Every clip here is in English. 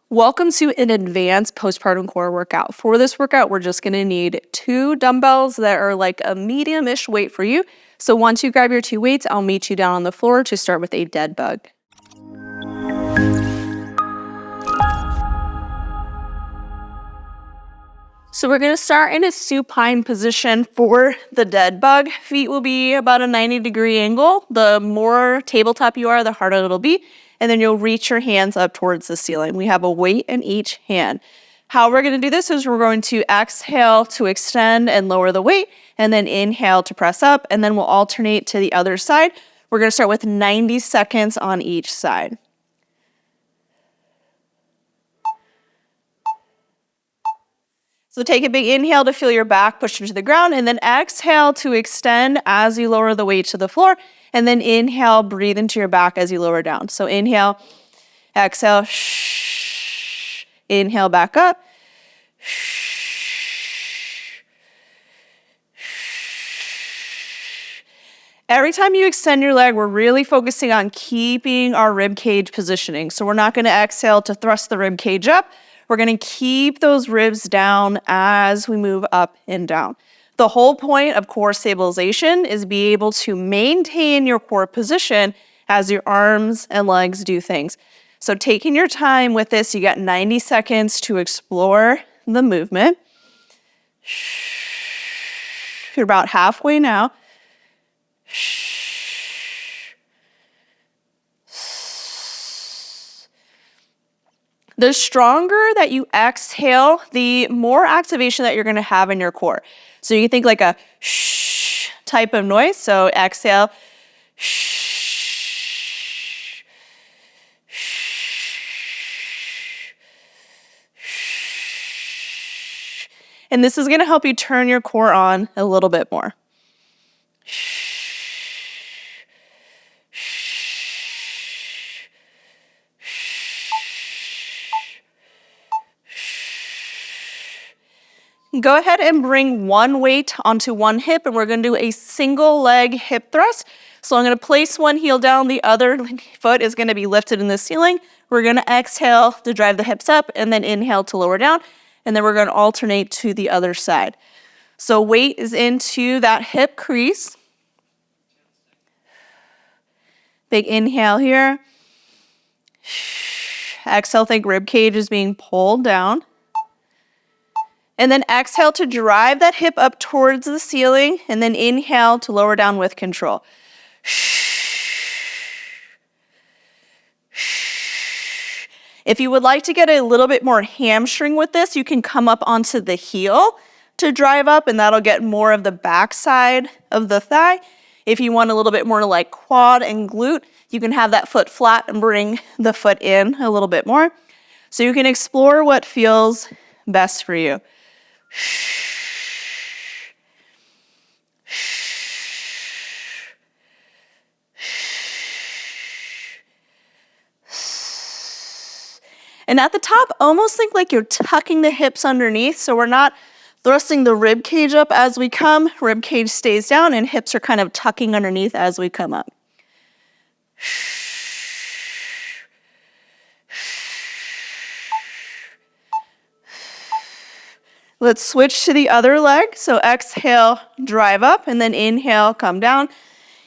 Welcome to an advanced postpartum core workout. For this workout, we're just gonna need 2 dumbbells that are like a medium-ish weight for you. So once you grab your 2 weights, I'll meet you down on the floor to start with a dead bug. So we're gonna start in a supine position for the dead bug. Feet will be about a 90-degree angle. The more tabletop you are, the harder it'll be. And then you'll reach your hands up towards the ceiling. We have a weight in each hand. How we're gonna do this is we're going to exhale to extend and lower the weight, and then inhale to press up, and then we'll alternate to the other side. We're gonna start with 90 seconds on each side. So take a big inhale to feel your back push into the ground, and then exhale to extend as you lower the weight to the floor, and then inhale, breathe into your back as you lower down. So inhale, exhale, shh. Inhale back up. Shh. Every time you extend your leg, we're really focusing on keeping our rib cage positioning. So we're not gonna exhale to thrust the rib cage up. We're gonna keep those ribs down as we move up and down. The whole point of core stabilization is be able to maintain your core position as your arms and legs do things. So taking your time with this, you got 90 seconds to explore the movement. You're about halfway now. The stronger that you exhale, the more activation that you're gonna have in your core. So you can think like a shh type of noise. So exhale, shh, shh, shh. And this is gonna help you turn your core on a little bit more. Go ahead and bring one weight onto one hip, and we're gonna do a single leg hip thrust. So I'm gonna place one heel down, the other foot is gonna be lifted in the ceiling. We're gonna exhale to drive the hips up, and then inhale to lower down, and then we're gonna alternate to the other side. So weight is into that hip crease. Big inhale here. Exhale, think rib cage is being pulled down. And then exhale to drive that hip up towards the ceiling, and then inhale to lower down with control. If you would like to get a little bit more hamstring with this, you can come up onto the heel to drive up, and that'll get more of the backside of the thigh. If you want a little bit more like quad and glute, you can have that foot flat and bring the foot in a little bit more. So you can explore what feels best for you. And at the top, almost think like you're tucking the hips underneath, so we're not thrusting the rib cage up as we come. Rib cage stays down and hips are kind of tucking underneath as we come up. Let's switch to the other leg. So exhale, drive up, and then inhale, come down.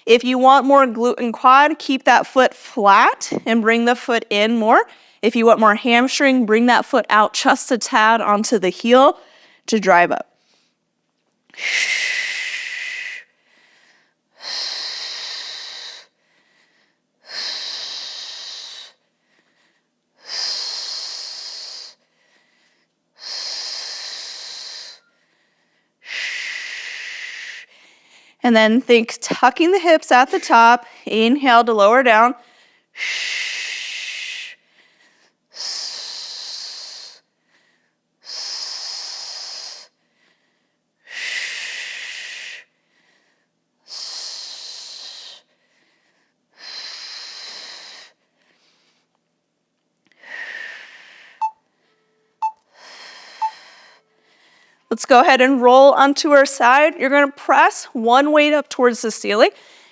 If you want more glute and quad, keep that foot flat and bring the foot in more. If you want more hamstring, bring that foot out just a tad onto the heel to drive up. And then think tucking the hips at the top, inhale to lower down. Let's go ahead and roll onto our side. You're gonna press one weight up towards the ceiling.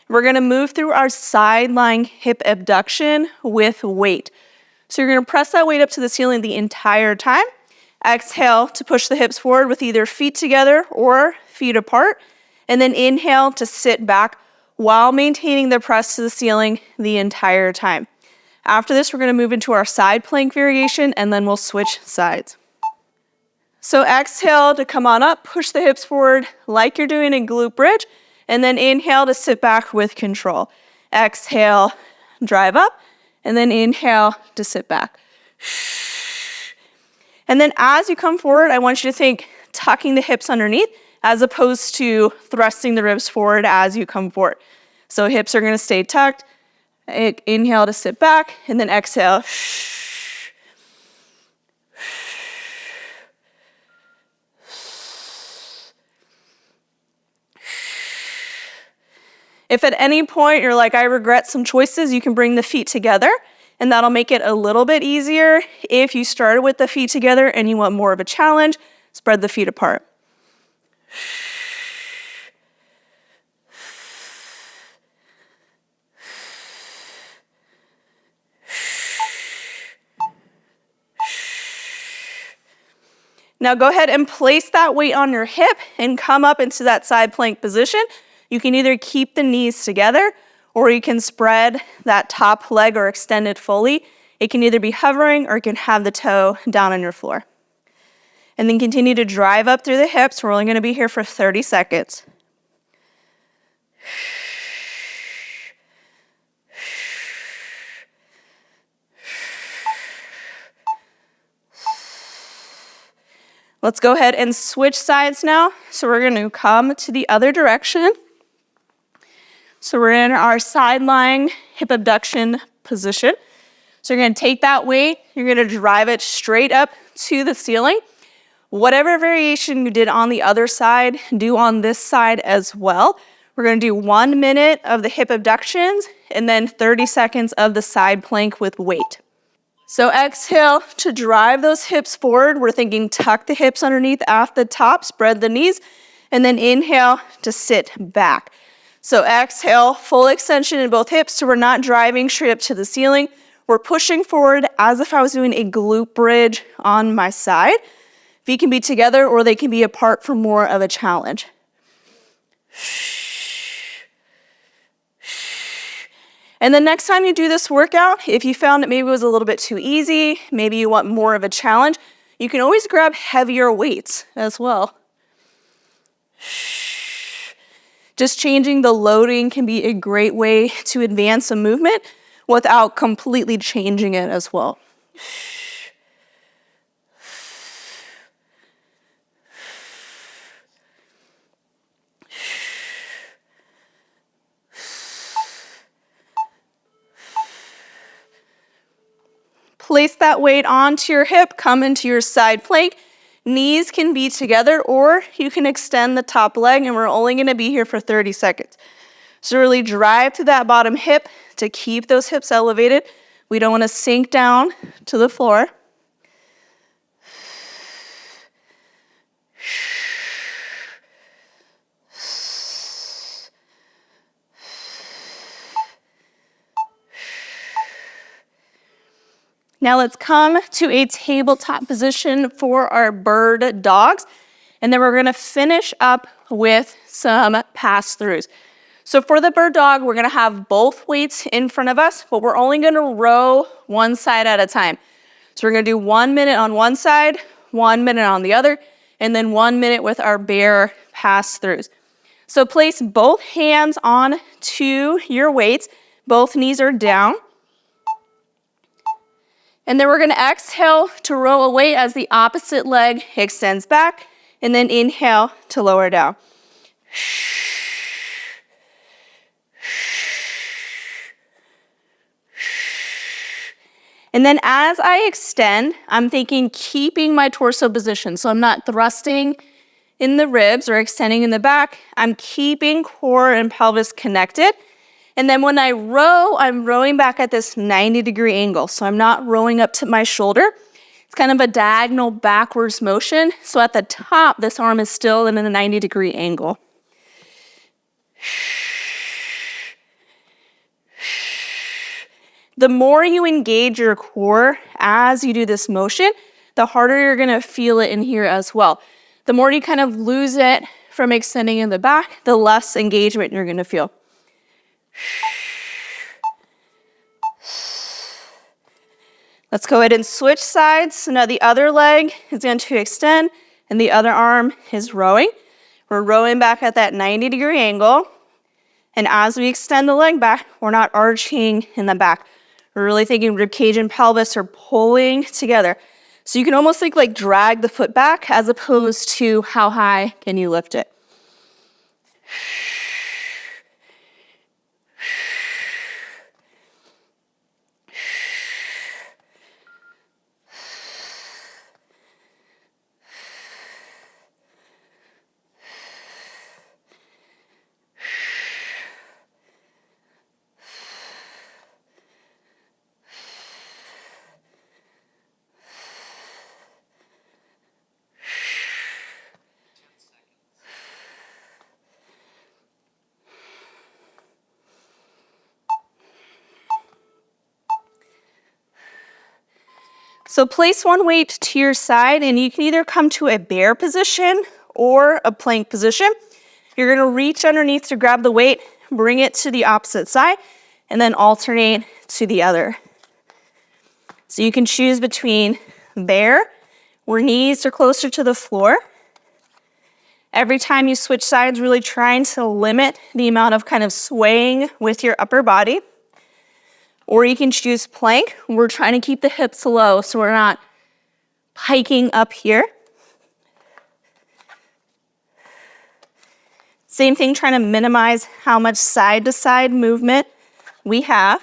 We're gonna move through our sideline hip abduction with weight. So you're gonna press that weight up to the ceiling the entire time. Exhale to push the hips forward with either feet together or feet apart. And then inhale to sit back while maintaining the press to the ceiling the entire time. After this, we're gonna move into our side plank variation and then we'll switch sides. So exhale to come on up, push the hips forward like you're doing in glute bridge, and then inhale to sit back with control. Exhale, drive up, and then inhale to sit back. And then as you come forward, I want you to think tucking the hips underneath as opposed to thrusting the ribs forward as you come forward. So hips are gonna stay tucked. Inhale to sit back, and then exhale. If at any point you're like, I regret some choices, you can bring the feet together, and that'll make it a little bit easier. If you started with the feet together and you want more of a challenge, spread the feet apart. Now go ahead and place that weight on your hip and come up into that side plank position. You can either keep the knees together or you can spread that top leg or extend it fully. It can either be hovering or you can have the toe down on your floor. And then continue to drive up through the hips. We're only gonna be here for 30 seconds. Let's go ahead and switch sides now. So we're gonna come to the other direction. So we're in our sideline hip abduction position. So you're gonna take that weight, you're gonna drive it straight up to the ceiling. Whatever variation you did on the other side, do on this side as well. We're gonna do 1 minute of the hip abductions and then 30 seconds of the side plank with weight. So exhale to drive those hips forward. We're thinking tuck the hips underneath at the top, spread the knees, and then inhale to sit back. So exhale, full extension in both hips, so we're not driving straight up to the ceiling. We're pushing forward as if I was doing a glute bridge on my side. Feet can be together or they can be apart for more of a challenge. And the next time you do this workout, if you found it maybe was a little bit too easy, maybe you want more of a challenge, you can always grab heavier weights as well. Just changing the loading can be a great way to advance a movement without completely changing it as well. Place that weight onto your hip, come into your side plank. Knees can be together or you can extend the top leg, and we're only gonna be here for 30 seconds. So really drive to that bottom hip to keep those hips elevated. We don't wanna sink down to the floor. Now let's come to a tabletop position for our bird dogs. And then we're gonna finish up with some pass-throughs. So for the bird dog, we're gonna have both weights in front of us, but we're only gonna row one side at a time. So we're gonna do 1 minute on one side, 1 minute on the other, and then 1 minute with our bear pass-throughs. So place both hands on to your weights. Both knees are down. And then we're gonna exhale to row away as the opposite leg extends back, and then inhale to lower down. And then as I extend, I'm thinking keeping my torso position. So I'm not thrusting in the ribs or extending in the back. I'm keeping core and pelvis connected. And then when I row, I'm rowing back at this 90-degree angle. So I'm not rowing up to my shoulder. It's kind of a diagonal backwards motion. So at the top, this arm is still in a 90-degree angle. The more you engage your core as you do this motion, the harder you're gonna feel it in here as well. The more you kind of lose it from extending in the back, the less engagement you're gonna feel. Let's go ahead and switch sides. So now the other leg is going to extend and the other arm is rowing. We're rowing back at that 90-degree angle. And as we extend the leg back, we're not arching in the back. We're really thinking rib cage and pelvis are pulling together. So you can almost think like drag the foot back as opposed to how high can you lift it. So place one weight to your side and you can either come to a bear position or a plank position. You're gonna reach underneath to grab the weight, bring it to the opposite side, and then alternate to the other. So you can choose between bear, where knees are closer to the floor. Every time you switch sides, really trying to limit the amount of kind of swaying with your upper body. Or you can choose plank. We're trying to keep the hips low so we're not hiking up here. Same thing, trying to minimize how much side to side movement we have.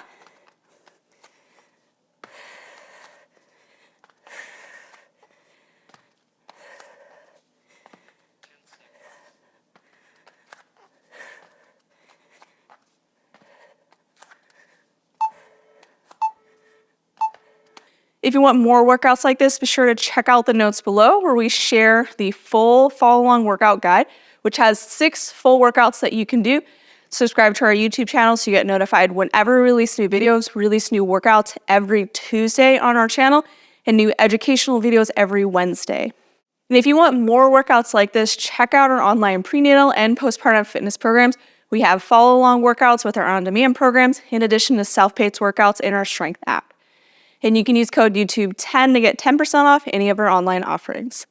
If you want more workouts like this, be sure to check out the notes below where we share the full follow-along workout guide, which has 6 full workouts that you can do. Subscribe to our YouTube channel so you get notified whenever we release new videos, release new workouts every Tuesday on our channel, and new educational videos every Wednesday. And if you want more workouts like this, check out our online prenatal and postpartum fitness programs. We have follow-along workouts with our on-demand programs, in addition to self-paced workouts in our strength app. And you can use code YouTube10 to get 10% off any of our online offerings.